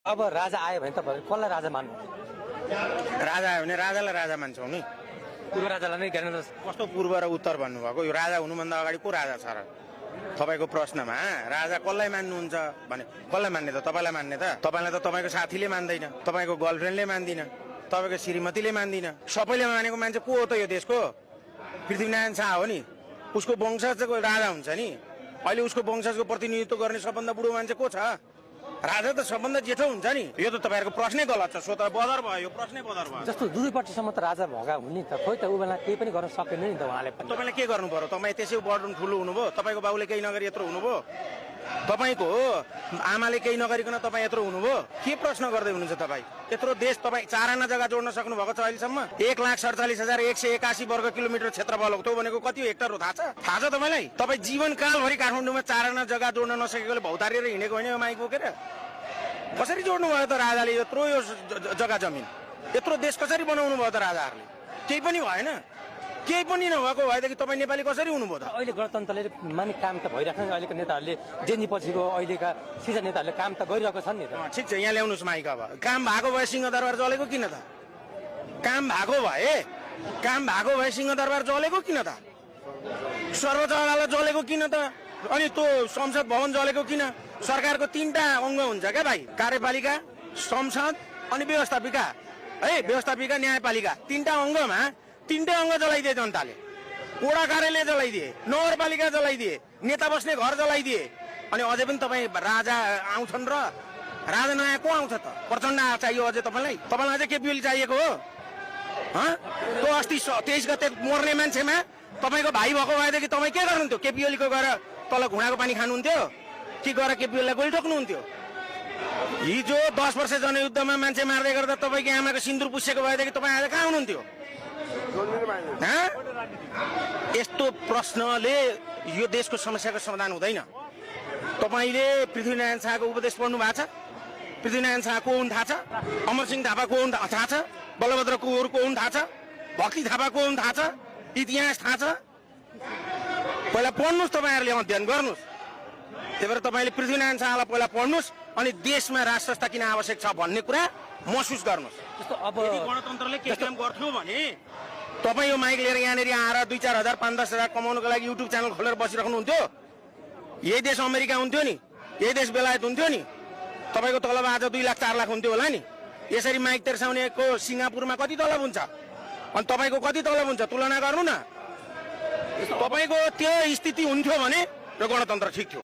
अब राजा आयो भने तपाईहरु कसलाई राजा मान्नु? राजा आयो भने राजालाई राजा मान्छौँ नि। पूर्व राजालाई नै ज्ञानेन्द्र कस्तो पूर्व र उत्तर भन्नुभएको? यो राजा हुनुभन्दा अगाडि को राजा छ र? तपाईँको प्रश्नमा राजा कसलाई मान्नुहुन्छ भने कसलाई मान्ने त? तपाईँलाई मान्ने त? तपाईँलाई त तपाईँको साथीले मान्दैन, तपाईँको गर्लफ्रेन्डले मान्दिन, तपाईँको श्रीमतीले मान्दिन, सबैले मानेको मान्छे को हो त यो देशको? पृथ्वीनारायण शाह हो नि, उसको वंशजको राजा हुन्छ नि। अहिले उसको वंशजको प्रतिनिधित्व गर्ने सबभन्दा बुढो मान्छे को छ? राजा त सबभन्दा जेठो हुन्छ नि। यो त तपाईँहरूको प्रश्नै गलत छ। सो त बदर भयो, यो प्रश्नै बदर भयो। जस्तो दुईपट्टिसम्म त राजा भएका हुन् नि त, खोइ त उ बेला केही पनि गर्न सकेन नि त उहाँले पनि। तपाईँले के गर्नु पर्यो? तपाईँ त्यसै बर्डन ठुलो हुनुभयो, तपाईँको बाबुले केही नगरी यत्रो हुनुभयो, तपाईँको आमाले केही नगरिकन तपाईँ यत्रो हुनुभयो। के प्रश्न गर्दै हुनुहुन्छ तपाईँ? यत्रो देश तपाईँ 4 आना जग्गा जोड्न सक्नु भएको छ अहिलेसम्म? 1,47,181 वर्ग किलोमिटर क्षेत्रफल हो। त्यो भनेको कति हेक्टर हो थाहा छ? थाहा छ तपाईँलाई? तपाईँ जीवनकालभरि काठमाडौँमा 4 आना जग्गा जोड्न नसकेकोले भौतारिएर हिँडेको होइन यो माइक बोकेर? कसरी जोड्नु भयो त राजाले यत्रो यो जग्गा जमिन? यत्रो देश कसरी बनाउनु भयो त राजाहरूले? केही पनि भएन। केही पनि नभएको भएदेखि तपाईँ नेपाली कसरी हुनुभयो त? अहिले गणतन्त्रले माने काम त भइरहेको छ। अहिलेको नेताहरूले जेनी पछिको अहिलेका सिजन नेताहरूले काम त गरिरहेको छन् नि त। ठिक छ, यहाँ ल्याउनुहोस् माइक। अब काम भएको भए सिंहदरबार जलेको किन त? काम भएको भए सिंहदरबार जलेको किन त? सर्वोच्च अदालत जलेको किन त? अनि त्यो संसद भवन जलेको किन? सरकारको 3टा अङ्ग हुन्छ क्या भाइ, कार्यपालिका, संसद अनि व्यवस्थापिका है, व्यवस्थापिका न्यायपालिका। 3टा अङ्गमा 3टै अङ्ग जलाइदिए जनताले। वडा कार्यालय जलाइदिए, नगरपालिका जलाइदिए, नेता बस्ने घर जलाइदिए। अनि अझै पनि तपाईँ राजा आउँछन् र राजा नयाँ को आउँछ त? प्रचण्ड चाहियो अझै तपाईँलाई? तपाईँलाई अझै केपिओली चाहिएको हो? त्यो अस्ति 23 गते मर्ने मान्छेमा तपाईँको भाइ भएको भएदेखि तपाईँ के गर्नुहुन्थ्यो? केपिओलीको गएर तल घुँडाको पानी खानुहुन्थ्यो कि गएर केपिओलीलाई गोली ठोक्नुहुन्थ्यो? हिजो 10 वर्ष जनयुद्धमा मान्छे मार्दै गर्दा तपाईँको आमाको सिन्दुर पुसेको भएदेखि तपाईँ आज कहाँ हुनुहुन्थ्यो? यस्तो प्रश्नले यो देशको समस्याको समाधान हुँदैन। तपाईँले पृथ्वीनारायण शाहको उपदेश पढ्नु भएको छ? पृथ्वीनारायण शाह को हुन् थाहा छ? अमरसिंह थापा को हुन् थाहा छ? बलभद्र कुँवर को हुन् थाहा छ? भक्ति थापा को हुन् थाहा छ? इतिहास थाहा छ? पहिला पढ्नुहोस्, तपाईँहरूले अध्ययन गर्नुहोस्। त्यही भएर तपाईँले पृथ्वीनारायण शाहलाई पहिला पढ्नुहोस् अनि देशमा राज संस्था किन आवश्यक छ भन्ने कुरा महसुस गर्नुहोस्। जस्तो अब गणतन्त्रले के काम गर्थ्यो भने तपाईँ यो माइक लिएर यहाँनिर आएर 2-4 हजार 5-10 हजार कमाउनको लागि युट्युब च्यानल खोलेर बसिराख्नुहुन्थ्यो? यही देश अमेरिका हुन्थ्यो नि? यही देश बेलायत हुन्थ्यो नि? तपाईँको तलब आज 2 लाख 4 लाख हुन्थ्यो होला नि? यसरी माइक तेर्साउनेको सिङ्गापुरमा कति तलब हुन्छ अनि तपाईँको कति तलब हुन्छ? तुलना गर्नु न। तपाईँको त्यो स्थिति हुन्थ्यो भने र गणतन्त्र ठिक थियो।